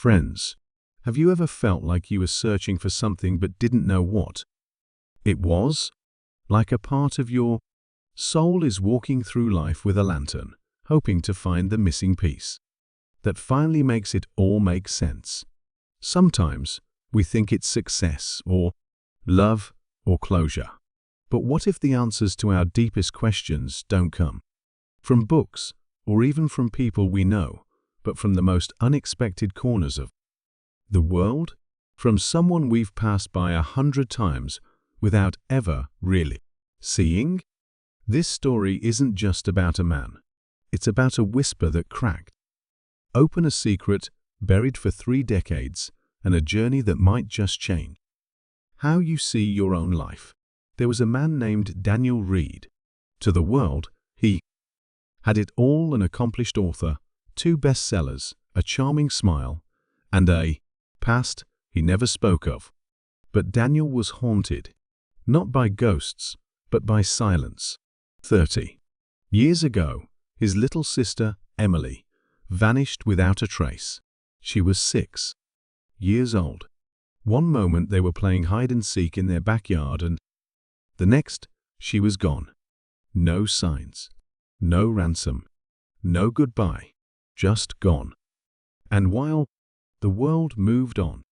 Friends, have you ever felt like you were searching for something but didn't know what it was? Like a part of your soul is walking through life with a lantern, hoping to find the missing piece that finally makes it all make sense. Sometimes we think it's success or love or closure. But what if the answers to our deepest questions don't come from books or even from people we know, but from the most unexpected corners of the world? From someone we've passed by 100 times without ever really seeing? This story isn't just about a man. It's about a whisper that cracked open a secret buried for 3 decades and a journey that might just change how you see your own life. There was a man named Daniel Reid. To the world, he had it all: an accomplished author, 2 bestsellers, a charming smile, and a past he never spoke of. But Daniel was haunted, not by ghosts, but by silence. 30 years ago, his little sister, Emily, vanished without a trace. She was 6 years old. One moment they were playing hide-and-seek in their backyard, and the next, she was gone. No signs, no ransom, no goodbye, just gone. And while the world moved on,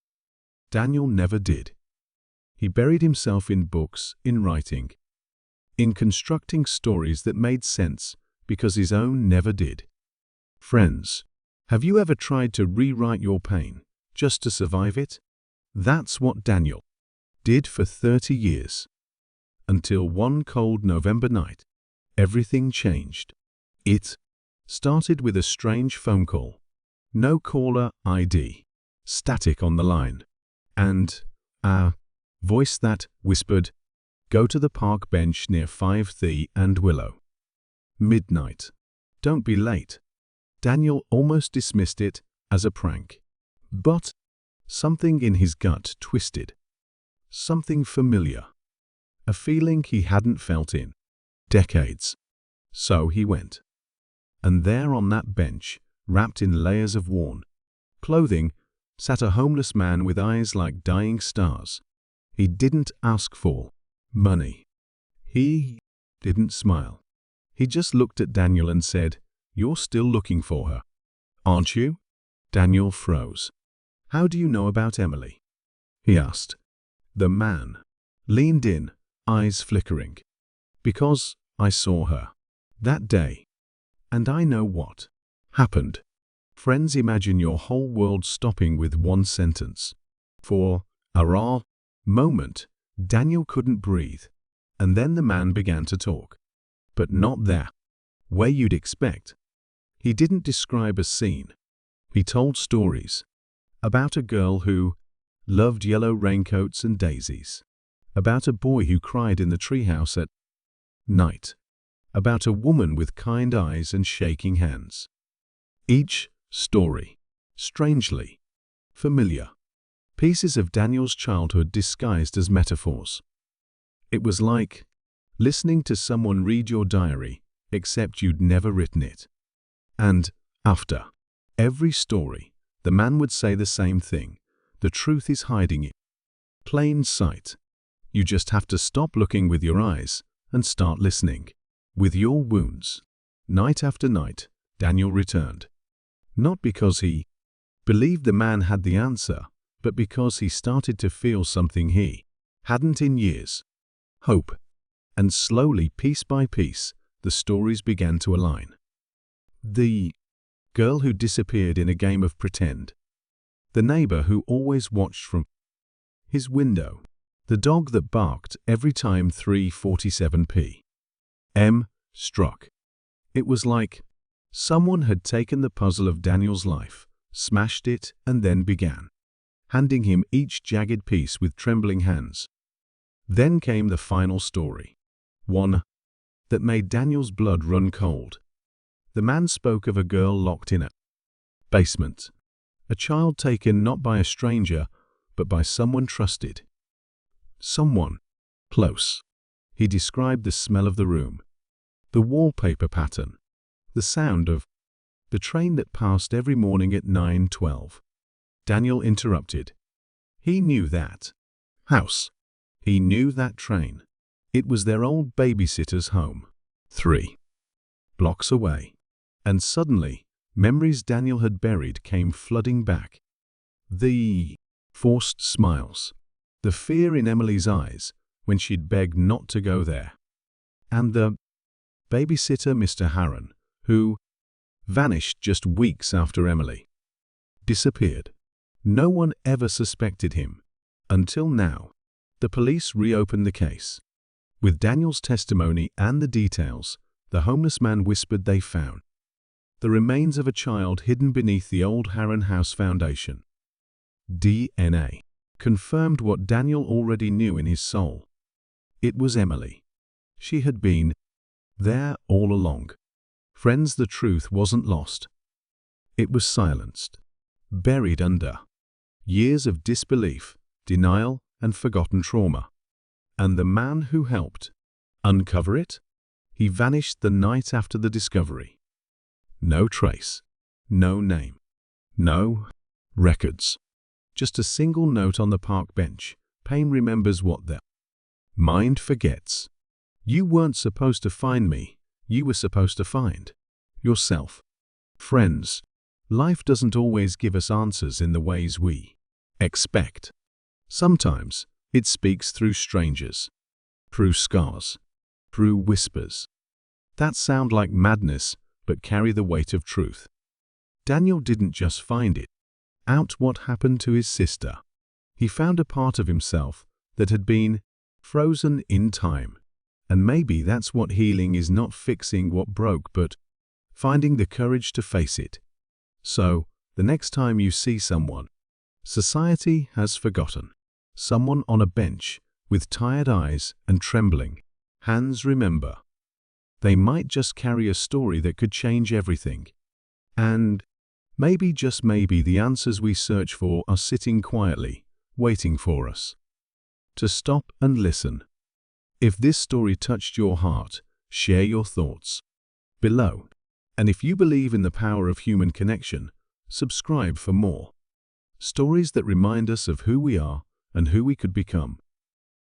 Daniel never did. He buried himself in books, in writing, in constructing stories that made sense because his own never did. Friends, have you ever tried to rewrite your pain just to survive it? That's what Daniel did for 30 years. Until one cold November night, everything changed. It started with a strange phone call. No caller ID, static on the line, and a voice that whispered, "Go to the park bench near 5th and Willow. Midnight. Don't be late." Daniel almost dismissed it as a prank. But something in his gut twisted. Something familiar. A feeling he hadn't felt in decades. So he went. And there on that bench, wrapped in layers of worn clothing, sat a homeless man with eyes like dying stars. He didn't ask for money. He didn't smile. He just looked at Daniel and said, "You're still looking for her, aren't you?" Daniel froze. "How do you know about Emily?" he asked. The man leaned in, eyes flickering. "Because I saw her that day, and I know what happened." Friends, imagine your whole world stopping with one sentence. For a raw moment, Daniel couldn't breathe, and then the man began to talk. But not there, where you'd expect. He didn't describe a scene. He told stories about a girl who loved yellow raincoats and daisies, about a boy who cried in the treehouse at night, about a woman with kind eyes and shaking hands. Each story, strangely familiar. Pieces of Daniel's childhood disguised as metaphors. It was like listening to someone read your diary, except you'd never written it. And after every story, the man would say the same thing: the truth is hiding in plain sight. You just have to stop looking with your eyes and start listening with your wounds. Night after night, Daniel returned. Not because he believed the man had the answer, but because he started to feel something he hadn't in years: hope. And slowly, piece by piece, the stories began to align. The girl who disappeared in a game of pretend. The neighbor who always watched from his window. The dog that barked every time 3:47 p.m. struck. It was like someone had taken the puzzle of Daniel's life, smashed it, and then began handing him each jagged piece with trembling hands. Then came the final story. One that made Daniel's blood run cold. The man spoke of a girl locked in a basement. A child taken not by a stranger, but by someone trusted. Someone close. He described the smell of the room, the wallpaper pattern, the sound of the train that passed every morning at 9:12. Daniel interrupted. He knew that house. He knew that train. It was their old babysitter's home. 3 blocks away. And suddenly, memories Daniel had buried came flooding back. The forced smiles, the fear in Emily's eyes when she'd begged not to go there, and the babysitter, Mr. Harron, who vanished just weeks after Emily disappeared. No one ever suspected him, until now. The police reopened the case. With Daniel's testimony and the details, the homeless man whispered they found the remains of a child hidden beneath the old Harron House foundation. DNA confirmed what Daniel already knew in his soul. It was Emily. She had been there all along. Friends, the truth wasn't lost. It was silenced, buried under years of disbelief, denial, and forgotten trauma. And the man who helped uncover it? He vanished the night after the discovery. No trace, no name, no records. Just a single note on the park bench. Pain remembers what the mind forgets. You weren't supposed to find me. You were supposed to find yourself. Friends, life doesn't always give us answers in the ways we expect. Sometimes it speaks through strangers, through scars, through whispers that sound like madness but carry the weight of truth. Daniel didn't just find it out what happened to his sister. He found a part of himself that had been frozen in time. And maybe that's what healing is, not fixing what broke, but finding the courage to face it. So, the next time you see someone society has forgotten, someone on a bench with tired eyes and trembling hands, remember, they might just carry a story that could change everything. And maybe, just maybe, the answers we search for are sitting quietly, waiting for us to stop and listen. If this story touched your heart, share your thoughts below. And if you believe in the power of human connection, subscribe for more stories that remind us of who we are and who we could become.